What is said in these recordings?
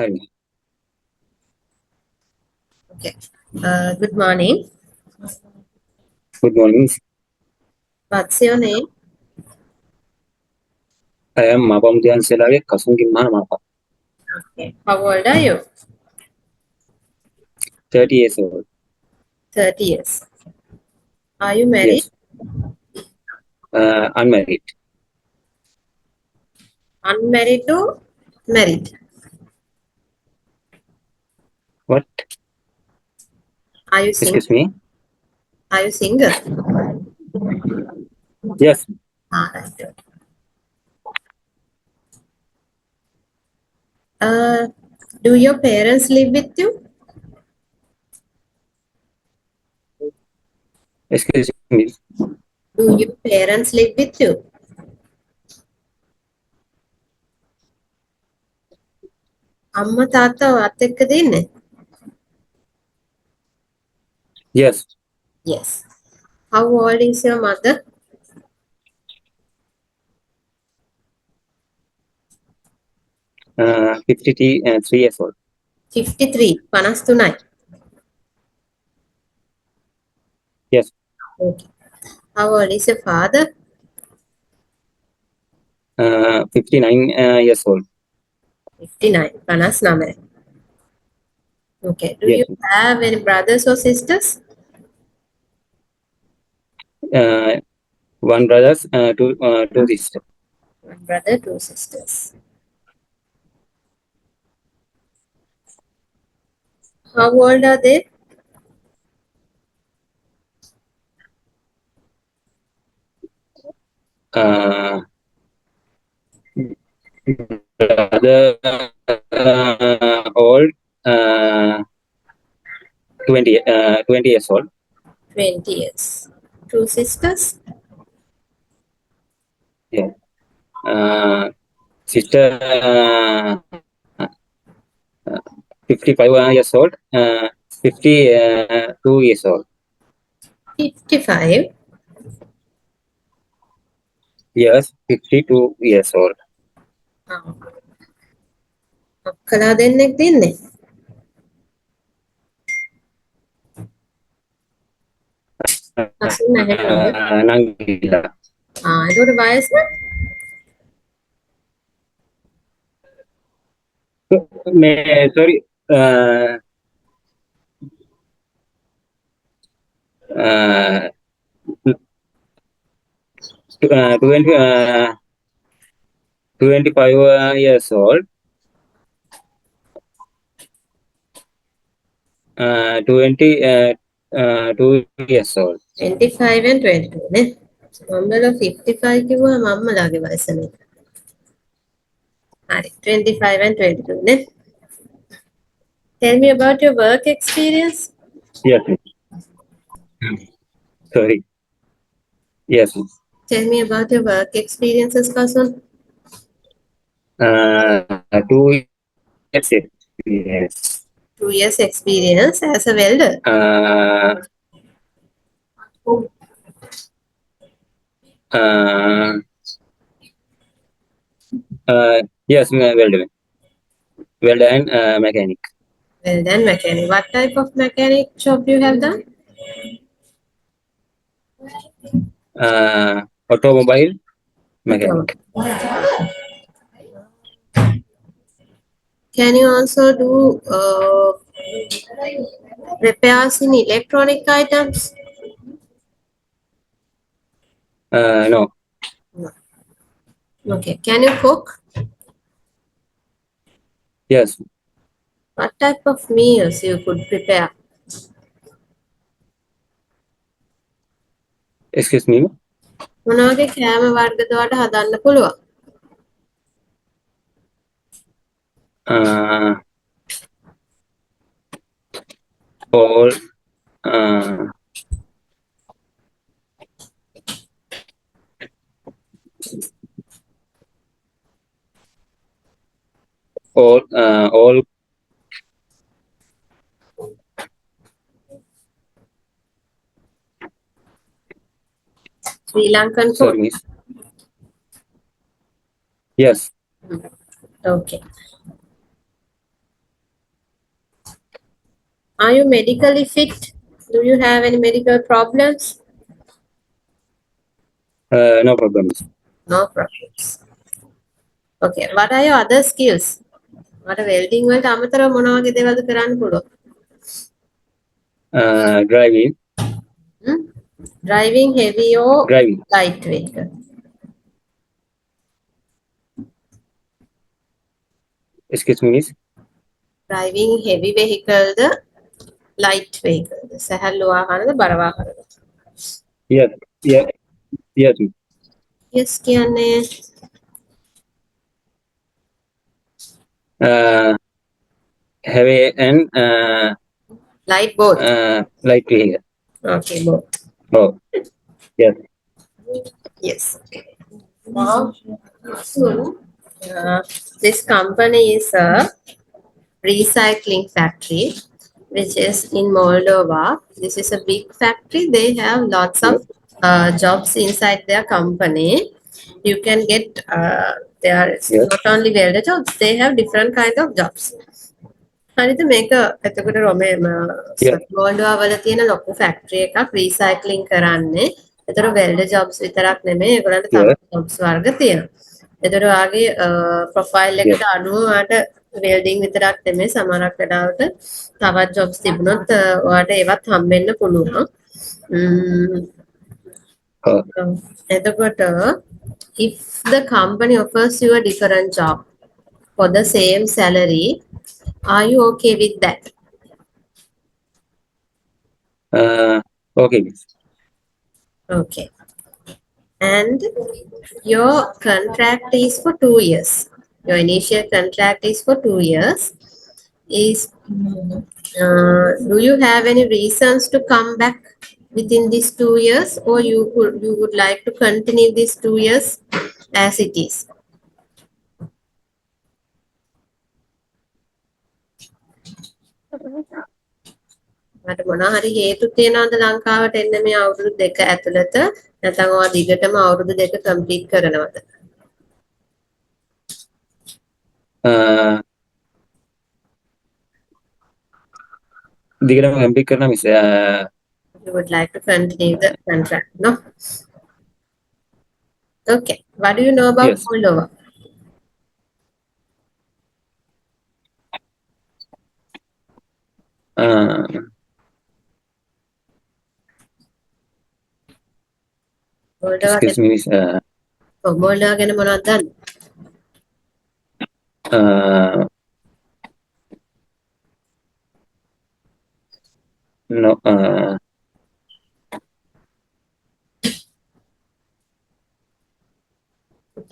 Hari. Okay. Good morning. Good morning. What's your name? I am Mapamdian Selave Kasungi Mapa, Okay. How old are you? 30 years old. 30 years. Are you married? Yes, unmarried. Unmarried or married? What? Are you single? Excuse me? Are you single? Yes, Right. Uh, do your parents live with you? excuse me. Do your parents live with you? අම්මා තාත්තා වත් එක්කද ඉන්නේ? Yes, Yes. How old is your mother? 53 years old. 53. 53යි. Yes, Okay. How old is your father? 59 years old. 59. 59. Okay. Do Yes, you have any brothers or sisters? one brothers, two sisters. One brother, two sisters. How old are they? Uh, brother old, 20 years old. 20 years. Two sisters? Yeah. Sister 55 years old, 52 years old. 55. Yes, 52 years old. අක්කලා දෙන්නෙක් දෙන්නේ. අසුන් නැහෙනවද? Nangila. එතකොට වයස? Sorry. 25 years old. 2 years old. 25 and 22 නේ. මම්මලා 55 කිව්වම මම්මලාගේ වයසනේ. හරි. 25 and 22 නේ. Tell me about your work experience. Yes. Sorry. Yes. Tell me about your work experiences, Kasun. 2 years experience. 2 years experience as a welder. Yes, welder. Welder and mechanic. Welder and mechanic. What type of mechanic job you have done? Automobile mechanic. Can you also do repairs in electronic items? No. Okay. Can you cook? Yes. What type of meals you could prepare? Excuse me. මොන වගේ කෑම වර්ගද ඔයාලට හදන්න පුළුවන්? All all Sri Lankan food. sorry, miss. Yes. Okay. Are you medically fit? Do you have any medical problems? No problems. No problems. Okay. What are your other skills? මට welding වලට අමතරව මොන වගේ දේවල්ද කරන්න පුළුවන්? Driving. Driving heavy or Driving. light vehicle? Excuse me, miss. Driving heavy vehicle the light vehicle ද සැහැල්ලු වාහනද බර වාහනද? Yes. Yeah. Yes. Miss. Yes කියන්නේ Heavy and light both. light vehicle. Okay, both. Oh. Yes. Yes. Now, this company is a recycling factory, which is in Moldova. This is a big factory. They have lots of jobs inside their company. You can get there is Yes. not only welder jobs, they have different kind of jobs. හරිද මේක එතකොට රොමේ Yeah. මොල්ඩෝවා වල තියෙන ලොකු factory එකක් recycling කරන්නේ. ඒතර වෙල්ඩර් Jobs විතරක් නෙමෙයි ඒගොල්ලන්ට තව Yeah. ජොබ්ස් වර්ග තියෙනවා. ඒතර වාගේ ප්‍රොෆයිල් එකට අනුව ඔයාලට වෙල්ඩින් විතරක් නෙමෙයි සමහරක් වෙලාවට තවත් ජොබ්ස් තිබුණොත් ඔයාලට ඒවත් හම්බෙන්න පුළුවන්. එතකොට if the company offers you a different job for the same salary, are you okay with that? Okay, miss. Okay. And your contract is for 2 years. Your initial contract is for 2 years. Do you have any reasons to come back within these 2 years, or you would like to continue these 2 years as it is? මට මොනවා හරි හේතු තියෙනවද ලංකාවට එන්න මේ අවුරුදු දෙක ඇතුළත නැත්නම් ඔයා දිගටම අවුරුදු දෙක කම්ප්ලීට් කරනවද? දිගටම කම්ප්ලීට් කරනවා miss. You would like to continue the contract, no? Okay. What do you know about Yes. Moldova? Moldova Excuse me, miss. Moldova ගැන මොනවද දන්නේ? No.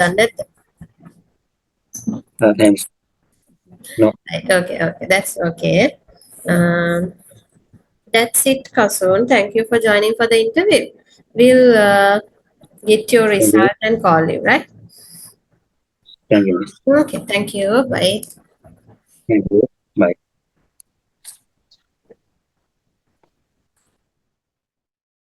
දන්නේ නැද්ද? Thanks. No. Right. Okay. That's okay. That's it, Kasun. Thank you for joining for the interview. We'll get your Thank you. result and call you, right? Thank you, miss. Okay. Thank you. Bye. Thank you.